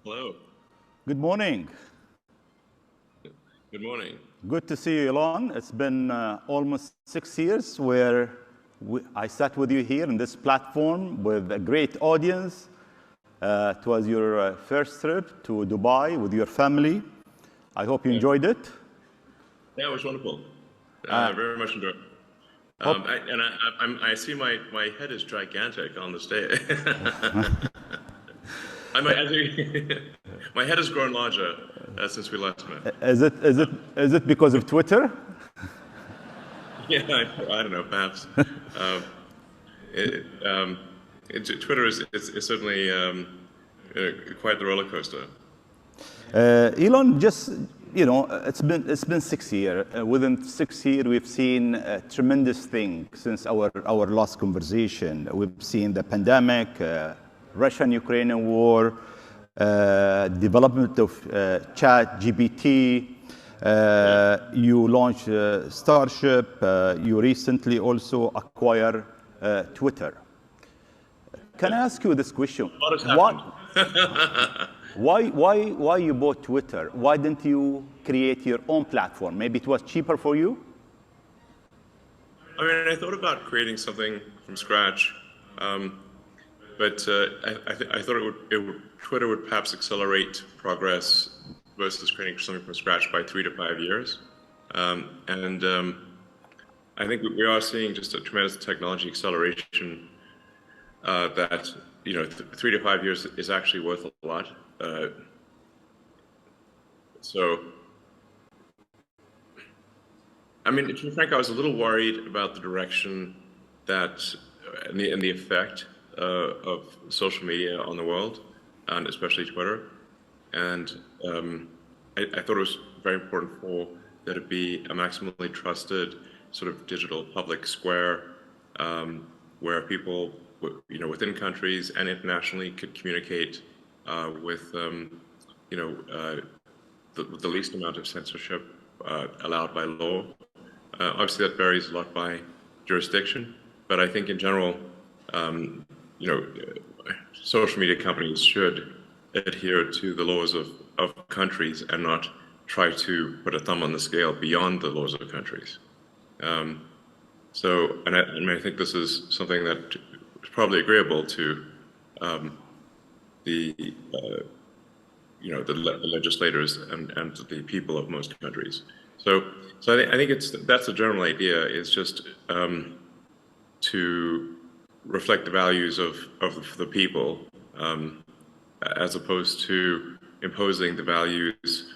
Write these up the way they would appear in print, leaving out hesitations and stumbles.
Hello. Good morning. Good morning. Good to see you, Elon. It's been almost 6 years where I sat with you here in this platform with a great audience. It was your first trip to Dubai with your family. I hope you enjoyed it. Yeah, it was wonderful. Very much enjoyed it. I see my head is gigantic on the stage. My head has grown larger since we last met. Is it because of Twitter? Yeah, I don't know, perhaps. Twitter is certainly quite the roller coaster. Elon, just it's been 6 years. Within 6 years, we've seen a tremendous thing since our last conversation. We've seen the pandemic, Russian-Ukrainian war, development of Chat GPT. You launched Starship. You recently also acquired Twitter. Can I ask you this question? Why you bought Twitter? Why didn't you create your own platform? Maybe it was cheaper for you? I mean, I thought about creating something from scratch, but I thought Twitter would perhaps accelerate progress versus creating something from scratch by 3 to 5 years. I think we are seeing just a tremendous technology acceleration that 3 to 5 years is actually worth a lot. I mean, to be frank, I was a little worried about the direction that and the effect of social media on the world, and especially Twitter. And I thought it was very important for there to be a maximally trusted sort of digital public square where people, within countries and internationally could communicate with, the least amount of censorship allowed by law. Obviously, that varies a lot by jurisdiction, but I think in general, social media companies should adhere to the laws of countries and not try to put a thumb on the scale beyond the laws of countries. I think this is something that is probably agreeable to the legislators and the people of most countries. So I think that's the general idea, is just to reflect the values of the people, as opposed to imposing the values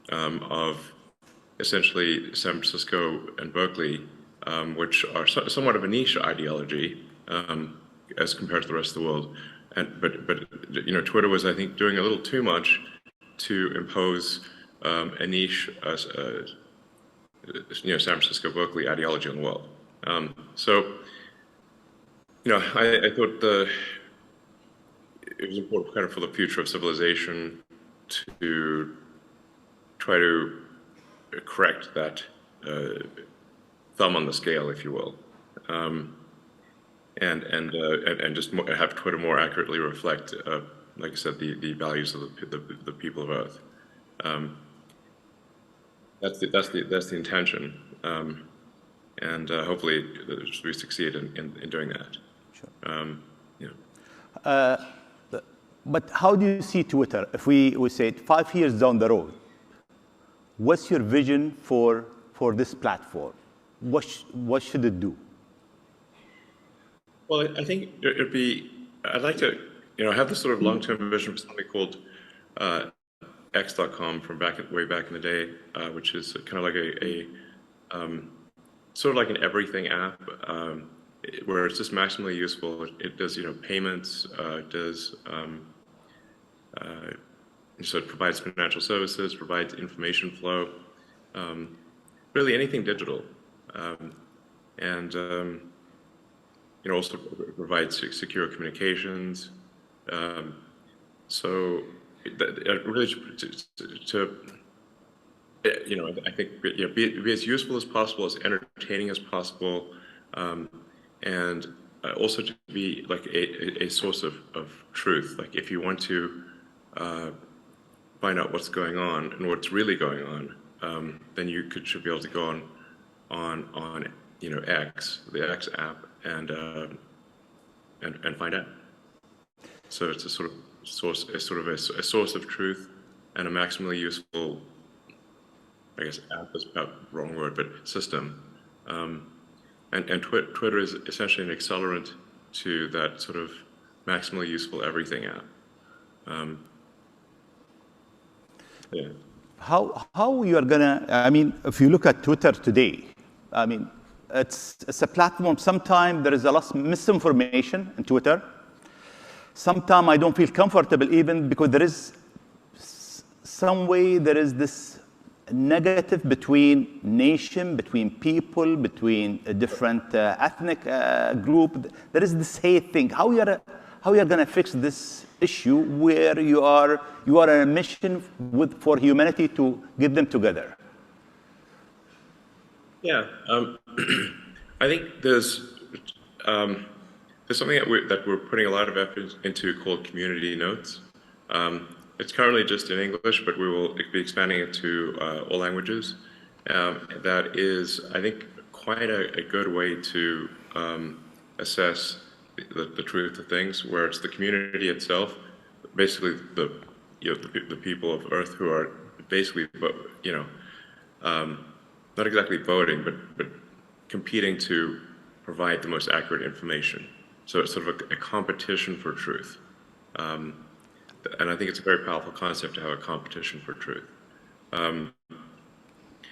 of essentially San Francisco and Berkeley, which are somewhat of a niche ideology as compared to the rest of the world. But Twitter was, I think, doing a little too much to impose a niche San Francisco, Berkeley ideology on the world. I thought it was important kind of for the future of civilization to try to correct that thumb on the scale, if you will, and just have Twitter more accurately reflect, like I said, the values of the people of Earth. That's the intention, and hopefully we succeed in doing that. Sure. But how do you see Twitter? If we say 5 years down the road, what's your vision for this platform? What should it do? Well, I think I'd like to, have this sort of long-term vision for something called X.com from way back in the day, which is kind of like a sort of like an everything app, where it's just maximally useful. It does, payments, it does, so it provides financial services, provides information flow, really anything digital, and also provides secure communications. So that really I think be as useful as possible, as entertaining as possible, and also to be like a source of truth. Like if you want to find out what's going on and what's really going on, then you should be able to go on X, the X app, and find out. So it's a sort of a source of truth and a maximally useful, I guess, app is about the wrong word, but system. And Twitter is essentially an accelerant to that sort of maximally useful everything app. Yeah. How you are gonna? I mean, if you look at Twitter today, I mean, it's a platform. Sometimes there is a lot of misinformation in Twitter. Sometimes I don't feel comfortable even because there is some way there is this negative between nation, between people, between a different ethnic group. There is this hate thing. How you are going to fix this issue where you are on a mission for humanity to get them together? Yeah, I think there's something that we're putting a lot of effort into called community notes. It's currently just in English, but we will be expanding it to all languages. That is, I think, quite a good way to assess the truth of things, where it's the community itself, basically the people of Earth who are basically, not exactly voting, but competing to provide the most accurate information. So it's sort of a competition for truth. And I think it's a very powerful concept to have a competition for truth. And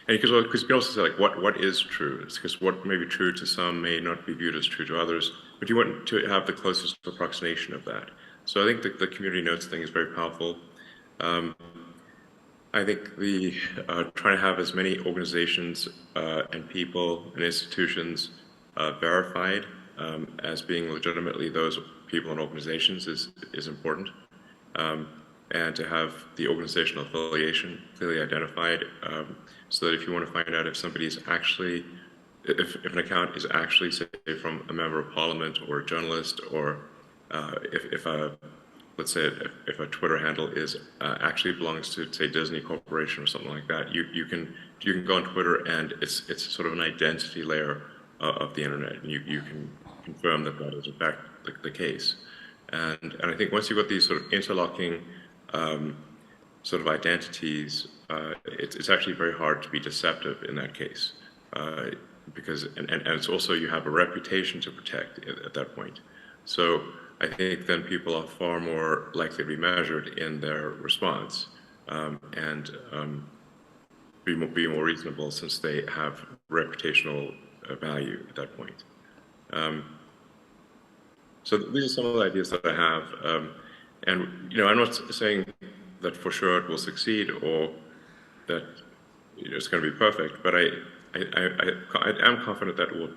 because you can also say, like, what is true? It's because what may be true to some may not be viewed as true to others, but you want to have the closest approximation of that. So I think the community notes thing is very powerful. I think trying to have as many organizations and people and institutions verified as being legitimately those people and organizations is important. And to have the organizational affiliation clearly identified, so that if you want to find out if somebody's actually, if an account is actually, say, from a member of parliament or a journalist, or let's say if a Twitter handle is actually belongs to, say, Disney Corporation or something like that, you can go on Twitter and it's sort of an identity layer of the internet, and you can confirm that is in fact the case. And I think once you've got these sort of interlocking sort of identities, it's actually very hard to be deceptive in that case, because and it's also, you have a reputation to protect at that point. So I think then people are far more likely to be measured in their response, and be more reasonable, since they have reputational value at that point. So these are some of the ideas that I have, and I'm not saying that for sure it will succeed or that it's going to be perfect, but I am confident that it will,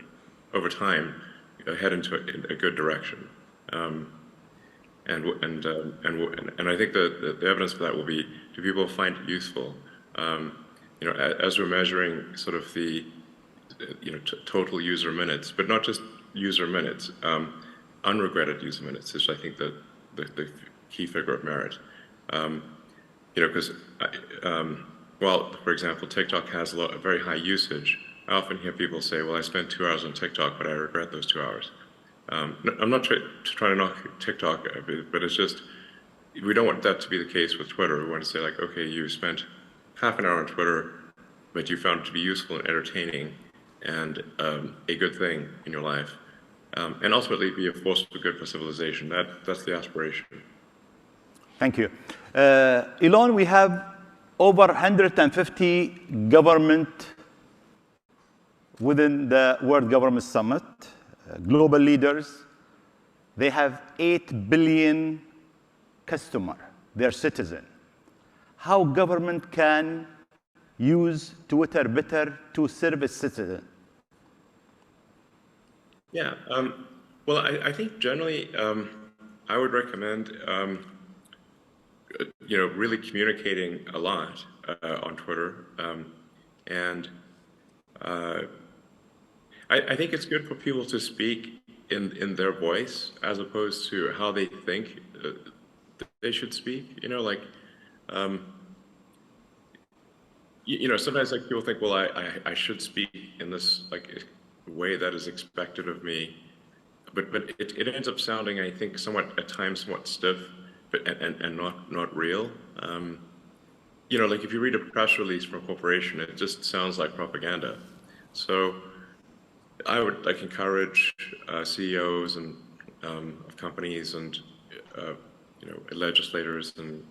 over time, head into a good direction. And I think the evidence for that will be, do people find it useful? As we're measuring sort of the total user minutes, but not just user minutes, unregretted user minutes is, I think, the key figure of merit. Because while, for example, TikTok has a very high usage, I often hear people say, well, I spent 2 hours on TikTok, but I regret those 2 hours. I'm not trying to knock TikTok, but it's just, we don't want that to be the case with Twitter. We want to say, like, okay, you spent half an hour on Twitter, but you found it to be useful and entertaining and a good thing in your life. And ultimately be a force for good for civilization. That's the aspiration. Thank you. Elon, we have over 150 government within the World Government Summit, global leaders. They have 8 billion customers, their citizens. How government can use Twitter better to serve its citizens? Yeah, well, I think generally I would recommend really communicating a lot on Twitter, and I think it's good for people to speak in their voice as opposed to how they think they should speak. Like, sometimes like people think, well, I should speak in this like way that is expected of me, but it ends up sounding, I think, somewhat at times somewhat stiff, but and not real. Like if you read a press release from a corporation, it just sounds like propaganda. So I would like encourage CEOs and of companies and legislators and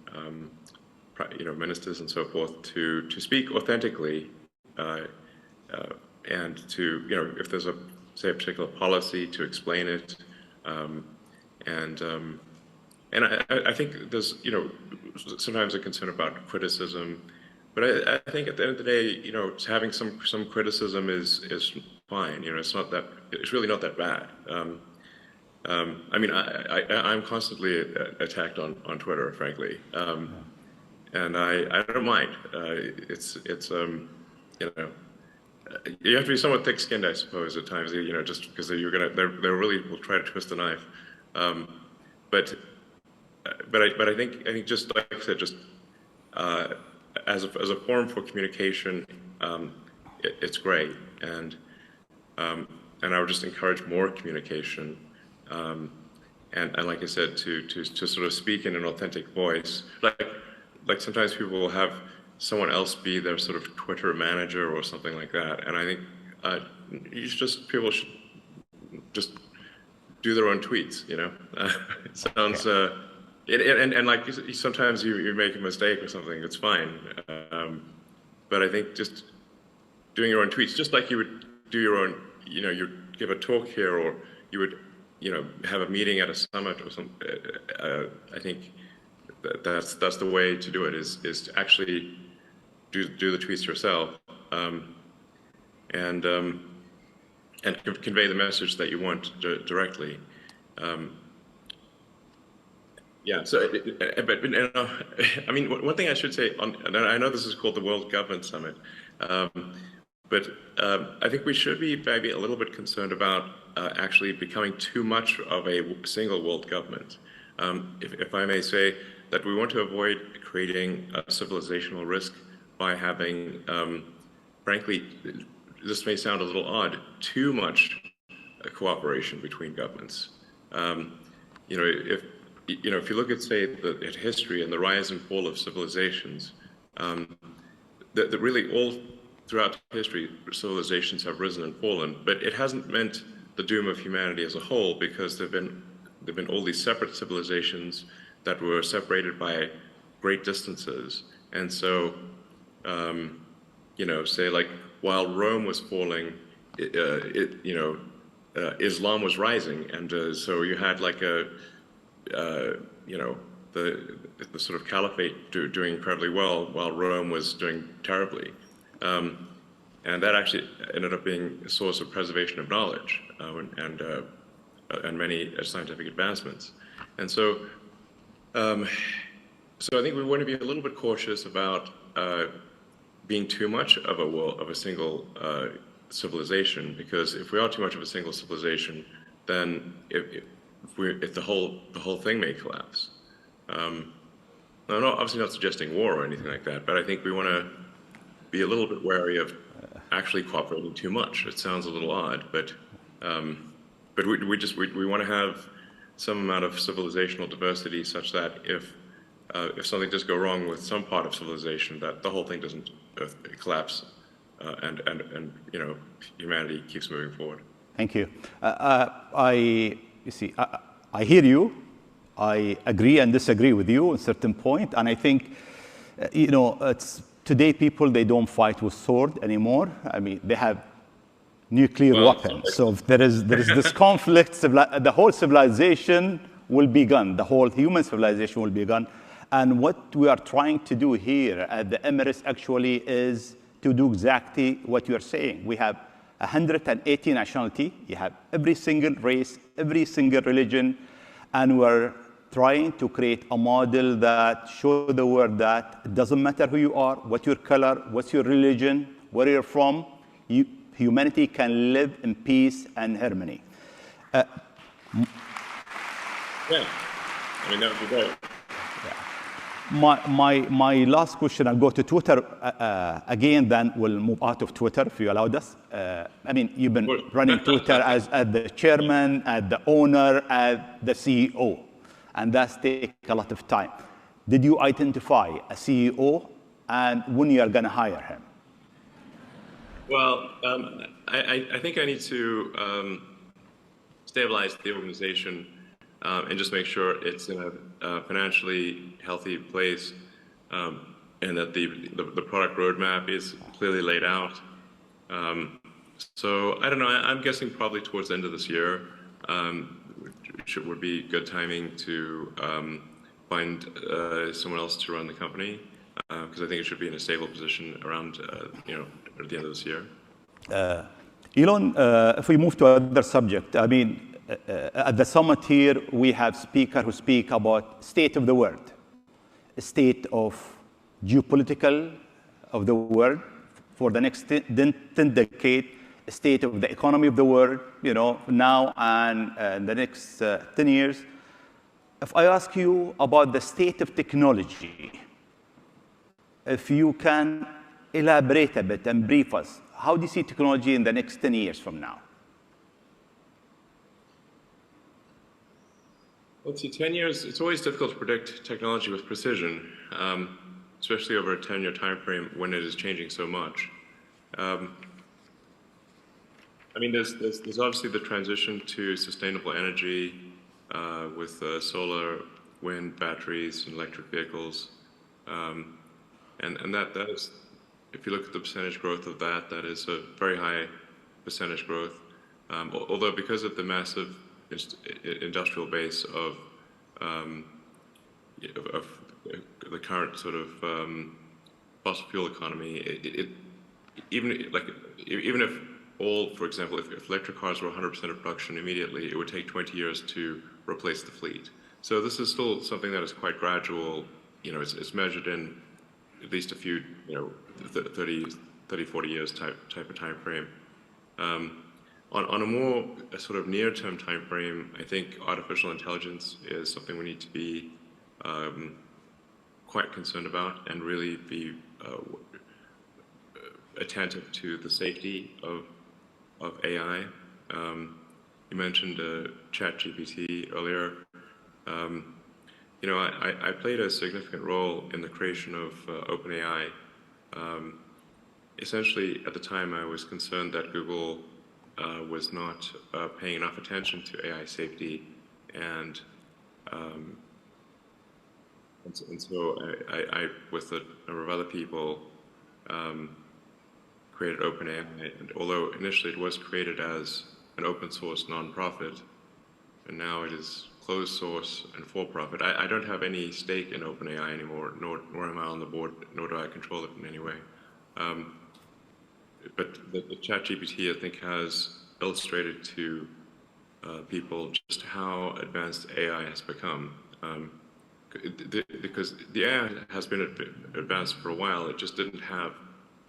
ministers and so forth to speak authentically, and to if there's a particular policy, to explain it, and I think there's sometimes a concern about criticism, but I think at the end of the day, having some criticism is fine. It's really not that bad. I mean, I'm constantly attacked on Twitter, frankly, and I don't mind. You have to be somewhat thick-skinned, I suppose, at times. Just because they really will try to twist the knife. But I think just like I said, just as a forum for communication, it's great, and I would just encourage more communication, and like I said, to sort of speak in an authentic voice. Like sometimes people will have someone else be their sort of Twitter manager or something like that, and I think people should just do their own tweets. It sounds. And like sometimes you make a mistake or something, it's fine. But I think just doing your own tweets, just like you would do your own, you give a talk here, or you would, have a meeting at a summit or something. I think that's the way to do it, is to actually do the tweets yourself, and convey the message that you want directly. Yeah. So, but I mean, one thing I should say, and I know this is called the World Government Summit, but I think we should be maybe a little bit concerned about actually becoming too much of a single world government. If I may say, that we want to avoid creating a civilizational risk by having, frankly, this may sound a little odd, too much cooperation between governments. If you look at, say, at history and the rise and fall of civilizations, that really all throughout history, civilizations have risen and fallen, but it hasn't meant the doom of humanity as a whole, because there've been all these separate civilizations that were separated by great distances. And so, say like while Rome was falling, Islam was rising, and so you had like the sort of caliphate doing incredibly well, while Rome was doing terribly, and that actually ended up being a source of preservation of knowledge, and many scientific advancements. And so, so I think we want to be a little bit cautious about being too much of a single civilization, because if we are too much of a single civilization, then if the whole thing may collapse. I'm obviously not suggesting war or anything like that, but I think we want to be a little bit wary of actually cooperating too much. It sounds a little odd, but we want to have some amount of civilizational diversity, such that if something does go wrong with some part of civilization, that the whole thing doesn't collapse, and humanity keeps moving forward. Thank you. I hear you. I agree and disagree with you on certain point, and I think, today people, they don't fight with sword anymore. I mean, they have nuclear weapons. So if there is this conflict, the whole civilization will be gone. The whole human civilization will be gone. And what we are trying to do here at the Emirates actually is to do exactly what you are saying. We have 180 nationality. You have every single race, every single religion, and we're trying to create a model that shows the world that it doesn't matter who you are, what your color, what's your religion, where you're from, humanity can live in peace and harmony. Yeah, I mean, that would be great. My last question, I'll go to Twitter again, then we'll move out of Twitter if you allowed us. I mean, you've been running Twitter as the chairman, as the owner, as the CEO, and that's take a lot of time. Did you identify a CEO and when you are going to hire him? Well, I think I need to stabilize the organization and just make sure it's in a financially healthy place, and that the product roadmap is clearly laid out. So I don't know. I'm guessing probably towards the end of this year would be good timing to find someone else to run the company, because I think it should be in a stable position around at the end of this year. Elon, if we move to another subject, I mean, at the summit here, we have speakers who speak about state of the world, state of geopolitical of the world for the next 10 decades, state of the economy of the world, now and the next 10 years. If I ask you about the state of technology, if you can elaborate a bit and brief us, how do you see technology in the next 10 years from now? Let's see, 10 years, it's always difficult to predict technology with precision, especially over a 10-year time frame when it is changing so much. I mean, there's obviously the transition to sustainable energy with solar, wind, batteries, and electric vehicles. And that is, if you look at the percentage growth of that, that is a very high percentage growth. Although because of the massive industrial base of the current sort of fossil fuel economy, even if all, for example, if electric cars were 100% of production immediately, it would take 20 years to replace the fleet. So this is still something that is quite gradual. It's measured in at least a few, 30, 40 years type of time frame. On a more sort of near-term time frame, I think artificial intelligence is something we need to be quite concerned about and really be attentive to the safety of AI. You mentioned ChatGPT earlier. I played a significant role in the creation of OpenAI. Essentially, at the time, I was concerned that Google was not paying enough attention to AI safety, and so I, with a number of other people, created OpenAI. And although initially it was created as an open source nonprofit, and now it is closed source and for profit. I don't have any stake in OpenAI anymore, nor am I on the board, nor do I control it in any way. But the ChatGPT, I think, has illustrated to people just how advanced AI has become. Because the AI has been advanced for a while, it just didn't have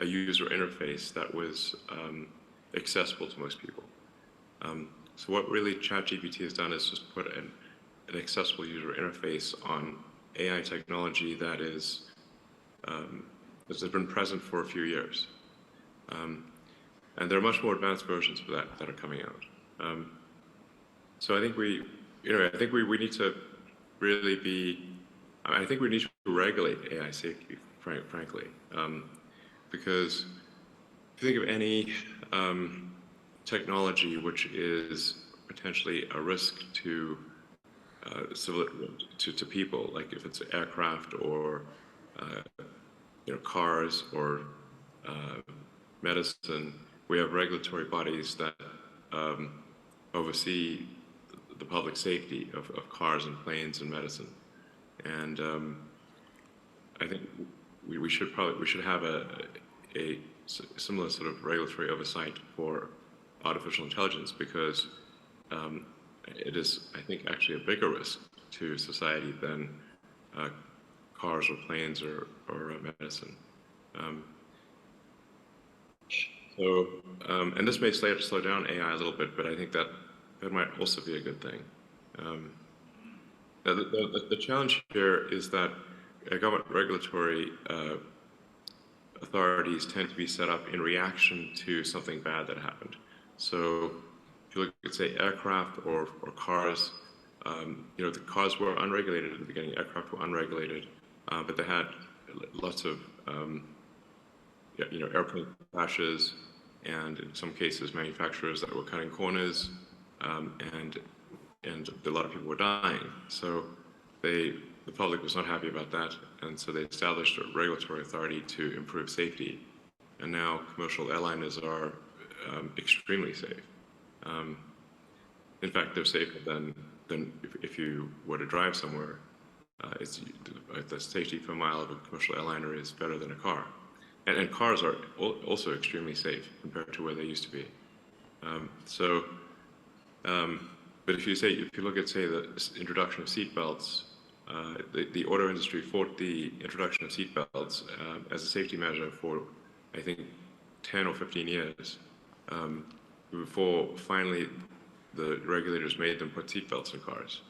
a user interface that was accessible to most people. So what really ChatGPT has done is just put an accessible user interface on AI technology that has been present for a few years. And there are much more advanced versions of that are coming out. So I think we need to really be, I think we need to regulate AI safety, frankly, because if you think of any technology which is potentially a risk to people, like if it's aircraft or cars or medicine, we have regulatory bodies that oversee the public safety of cars and planes and medicine, and I think we should have a similar sort of regulatory oversight for artificial intelligence, because it is, I think, actually a bigger risk to society than cars or planes or medicine. And this may slow down AI a little bit, but I think that might also be a good thing. The challenge here is that government regulatory authorities tend to be set up in reaction to something bad that happened. So if you look at, say, aircraft or cars, the cars were unregulated at the beginning, aircraft were unregulated, but they had lots of, airplane crashes, and in some cases, manufacturers that were cutting corners, and a lot of people were dying. So the public was not happy about that, and so they established a regulatory authority to improve safety. And now commercial airliners are extremely safe. In fact, they're safer than if you were to drive somewhere. The safety per mile of a commercial airliner is better than a car. And cars are also extremely safe compared to where they used to be. But if you look at, say, the introduction of seatbelts, the auto industry fought the introduction of seatbelts as a safety measure for, I think, 10 or 15 years, before finally the regulators made them put seatbelts in cars.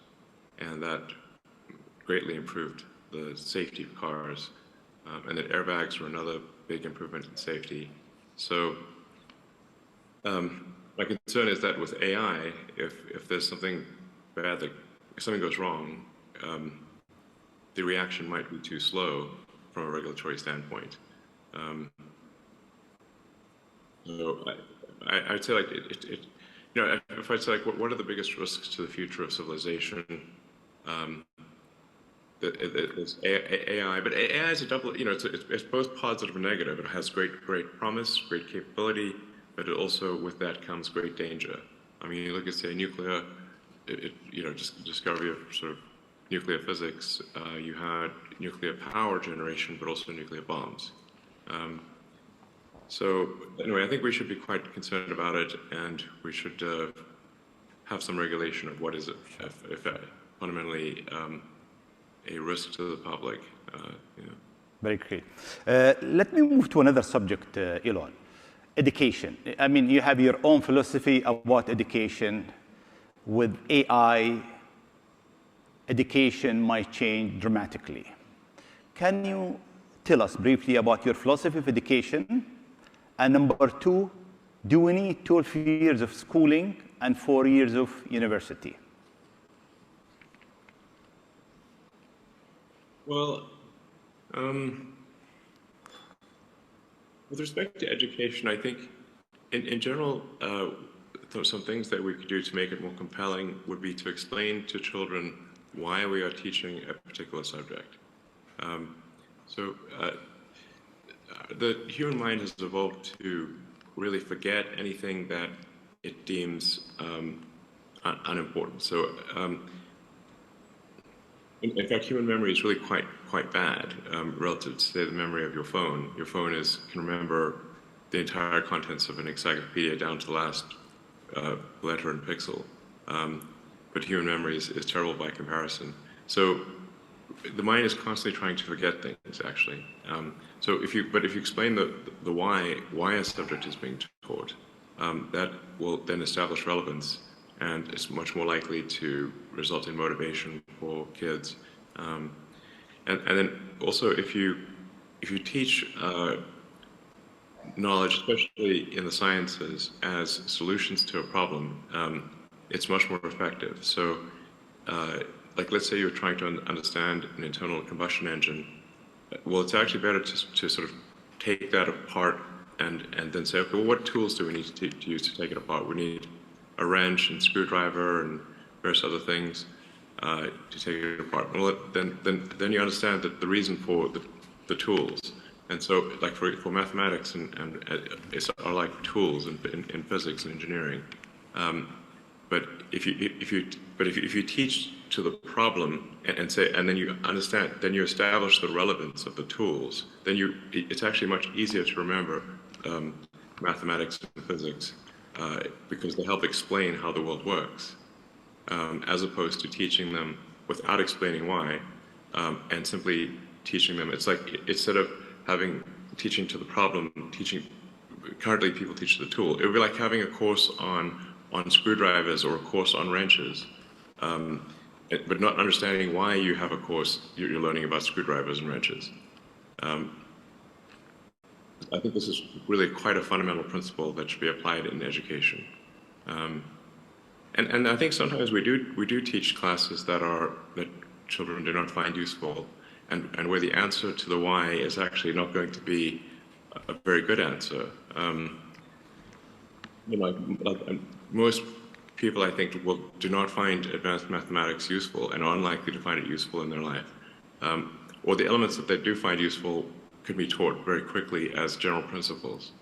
And that greatly improved the safety of cars. And that airbags were another big improvement in safety. So my concern is that with AI, if there's something bad, if something goes wrong, the reaction might be too slow from a regulatory standpoint. So I'd say, like, if I'd say, like, what are the biggest risks to the future of civilization? It's AI, but AI is a double, it's both positive and negative. It has great promise, great capability, but it also, with that comes great danger. I mean, you look at, say, nuclear, just discovery of sort of nuclear physics. You had nuclear power generation, but also nuclear bombs. So anyway, I think we should be quite concerned about it, and we should have some regulation of what is, if fundamentally, a risk to the public. Very great. Let me move to another subject, Elon. Education. I mean, you have your own philosophy about education. With AI, education might change dramatically. Can you tell us briefly about your philosophy of education? And number two, do we need 12 years of schooling and 4 years of university? Well, with respect to education, I think in general, some things that we could do to make it more compelling would be to explain to children why we are teaching a particular subject. The human mind has evolved to really forget anything that it deems unimportant. So, in fact, human memory is really quite bad relative to, say, the memory of your phone. Your phone can remember the entire contents of an encyclopedia down to the last letter and pixel. But human memory is terrible by comparison. So the mind is constantly trying to forget things, actually. So if you explain the why a subject is being taught, that will then establish relevance, and it's much more likely to result in motivation for kids. And then also, if you teach knowledge, especially in the sciences, as solutions to a problem, it's much more effective. So, like, let's say you're trying to understand an internal combustion engine. Well, it's actually better to sort of take that apart and then say, okay, well, what tools do we need to use to take it apart? We need a wrench and screwdriver and various other things to take it apart. Well, then you understand that the reason for the tools. And so, like, for mathematics and are like tools in physics and engineering. But if you teach to the problem and then you understand, then you establish the relevance of the tools, then it's actually much easier to remember mathematics and physics because they help explain how the world works, as opposed to teaching them without explaining why, and simply teaching them. It's like, instead of teaching to the problem, currently people teach the tool. It would be like having a course on screwdrivers or a course on wrenches. but not understanding why you have a course you're learning about screwdrivers and wrenches. I think this is really quite a fundamental principle that should be applied in education. And I think sometimes we do teach classes that children do not find useful, and where the answer to the why is actually not going to be a very good answer. Most people, I think, do not find advanced mathematics useful and are unlikely to find it useful in their life. Or the elements that they do find useful could be taught very quickly as general principles.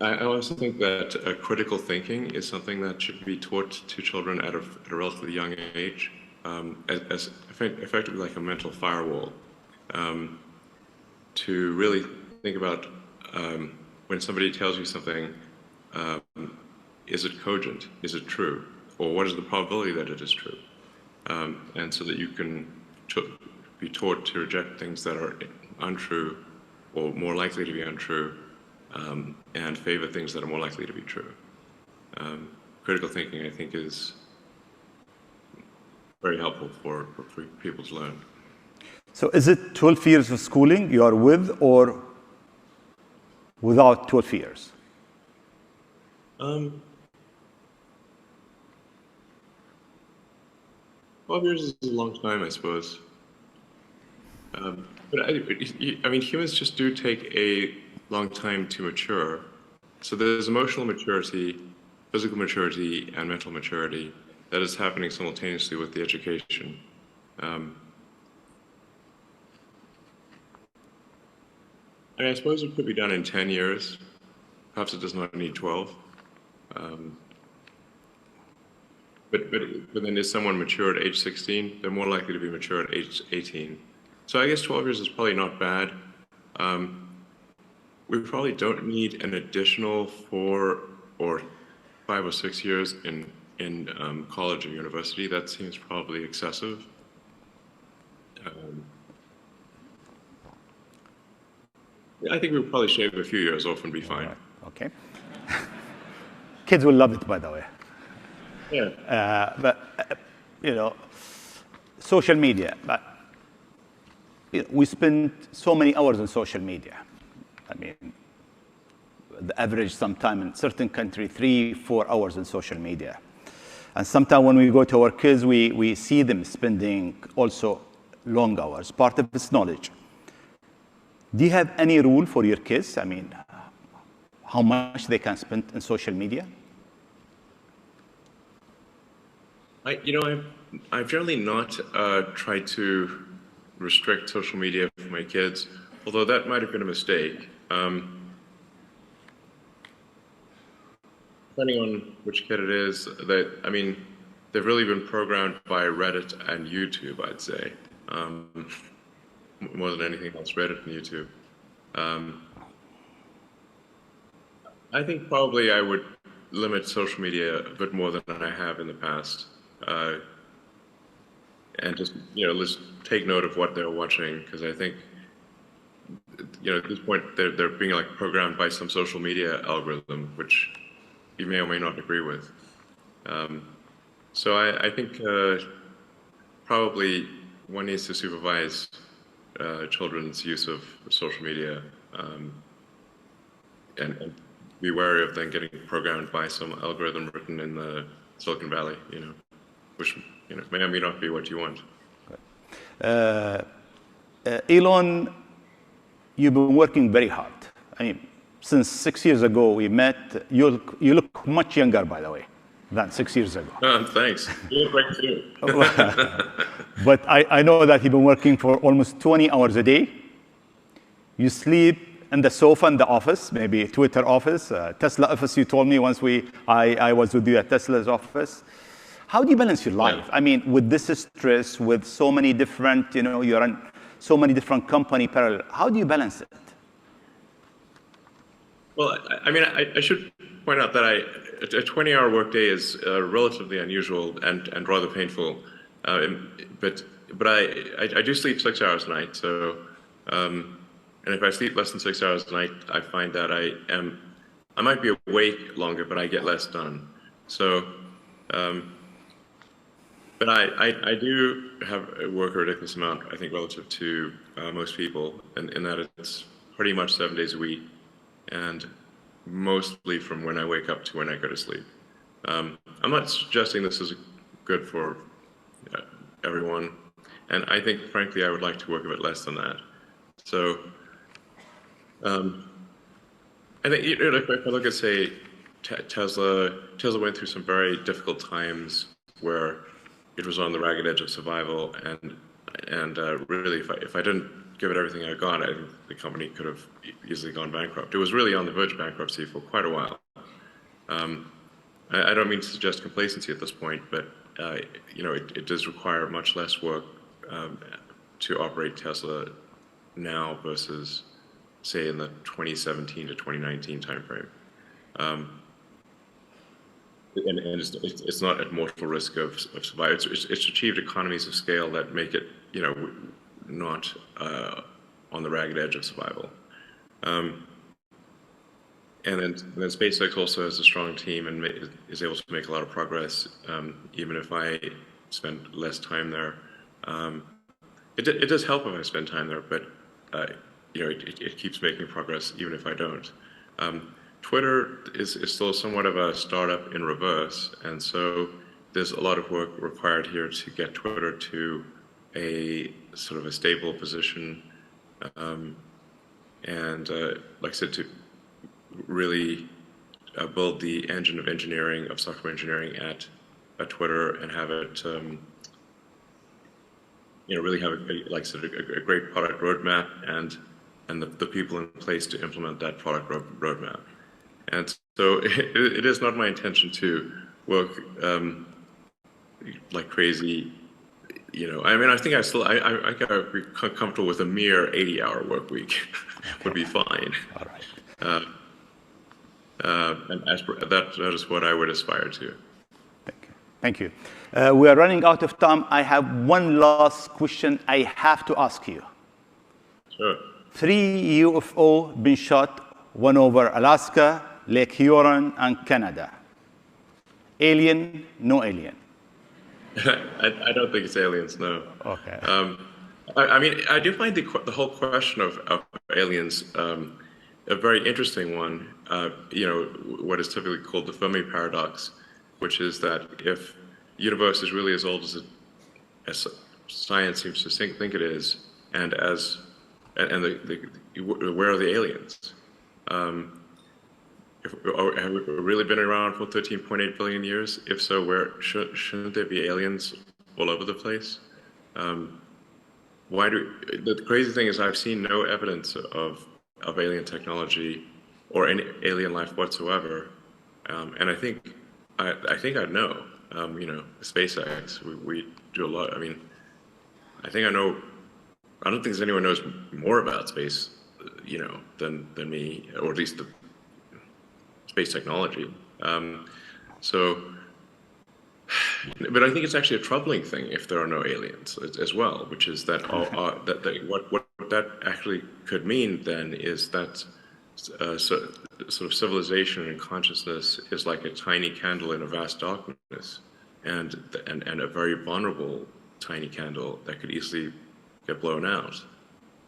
I also think that critical thinking is something that should be taught to children at a relatively young age, as effectively like a mental firewall, to really think about when somebody tells you something, is it cogent? Is it true? Or what is the probability that it is true? And so that you can be taught to reject things that are untrue or more likely to be untrue, and favor things that are more likely to be true. Critical thinking, I think, is very helpful for people to learn. So is it 12 years of schooling you are with, or without 12 years? 12 years is a long time, I suppose. But I mean, humans just do take a long time to mature. So there's emotional maturity, physical maturity, and mental maturity that is happening simultaneously with the education. I mean, I suppose it could be done in 10 years. Perhaps it does not need 12. But then is someone mature at age 16? They're more likely to be mature at age 18. So I guess 12 years is probably not bad. We probably don't need an additional 4 or 5 or 6 years in college or university. That seems probably excessive. I think we'll probably shave a few years off and be fine. Right. Okay. Kids will love it, by the way. Yeah. But social media. But we spend so many hours on social media. I mean, the average sometime in certain country, 3-4 hours on social media. And sometimes when we go to our kids, we see them spending also long hours. Part of it's knowledge. Do you have any rule for your kids? I mean, how much they can spend on social media? I've generally not tried to restrict social media for my kids, although that might have been a mistake. Depending on which kid it is, they've really been programmed by Reddit and YouTube, I'd say, more than anything else, Reddit and YouTube. I think probably I would limit social media a bit more than I have in the past. And just take note of what they're watching, because I think at this point they're being like programmed by some social media algorithm, which you may or may not agree with. So I think probably one needs to supervise children's use of social media, and be wary of them getting programmed by some algorithm written in the Silicon Valley, which may or may not be what you want. Elon, you've been working very hard. I mean, since 6 years ago we met, you look much younger, by the way, than 6 years ago. Thanks. You look great too. But I know that you've been working for almost 20 hours a day. You sleep in the sofa in the office, maybe Twitter office, Tesla office. You told me once I was with you at Tesla's office. How do you balance your life? I mean, with this stress, with so many different, you're in so many different company parallel. How do you balance it? Well, I mean, I should point out that a 20-hour workday is relatively unusual and rather painful. But I do sleep 6 hours a night. So, and if I sleep less than 6 hours a night, I find that I might be awake longer, but I get less done. So, But I do work a ridiculous amount, I think, relative to most people, in that it's pretty much 7 days a week, and mostly from when I wake up to when I go to sleep. I'm not suggesting this is good for everyone, and I think, frankly, I would like to work a bit less than that. So, I think, if I look at, say, Tesla went through some very difficult times where it was on the ragged edge of survival, and really, if I didn't give it everything I got, I think the company could have easily gone bankrupt. It was really on the verge of bankruptcy for quite a while. I don't mean to suggest complacency at this point, but it does require much less work to operate Tesla now versus, say, in the 2017 to 2019 timeframe. And it's not at mortal risk of survival. It's achieved economies of scale that make it, not on the ragged edge of survival. And then SpaceX also has a strong team and is able to make a lot of progress, even if I spend less time there. It does help if I spend time there, but it keeps making progress even if I don't. Twitter is still somewhat of a startup in reverse, and so there's a lot of work required here to get Twitter to a sort of a stable position, and like I said, to really build the engine of engineering, of software engineering at Twitter, and have it, really have, like I said, a great product roadmap, and the people in place to implement that product roadmap. And so it is not my intention to work like crazy. I think I got be comfortable with a mere 80-hour work week would be fine. All right. And that is what I would aspire to. Thank you. We are running out of time. I have one last question I have to ask you. Sure. 3 UFO been shot, one over Alaska, Lake Huron, and Canada. Alien, no alien? I don't think it's aliens, no. Okay. I do find the whole question of aliens a very interesting one. What is typically called the Fermi paradox, which is that if the universe is really as old as science seems to think it is, and where are the aliens? Have we really been around for 13.8 billion years? If so, shouldn't there be aliens all over the place? The crazy thing is I've seen no evidence of alien technology or any alien life whatsoever, and I think I'd know. SpaceX, we do a lot. I think I know. I don't think there's anyone who knows more about space, than me, or at least the space technology. But I think it's actually a troubling thing if there are no aliens as well, which is that what that actually could mean then is that sort of civilization and consciousness is like a tiny candle in a vast darkness, and a very vulnerable tiny candle that could easily get blown out.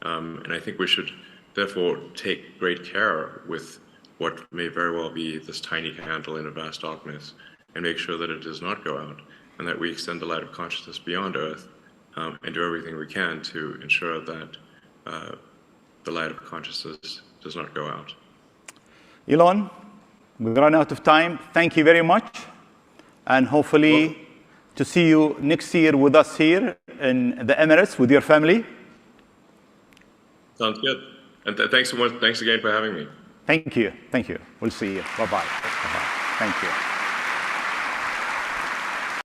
And I think we should therefore take great care with what may very well be this tiny candle in a vast darkness, and make sure that it does not go out, and that we extend the light of consciousness beyond Earth, and do everything we can to ensure that the light of consciousness does not go out. Elon, we've run out of time. Thank you very much, and hopefully to see you next year with us here in the Emirates with your family. Sounds good. And thanks so much. Thanks again for having me. Thank you. Thank you. We'll see you. Bye-bye. Bye-bye. Thank you.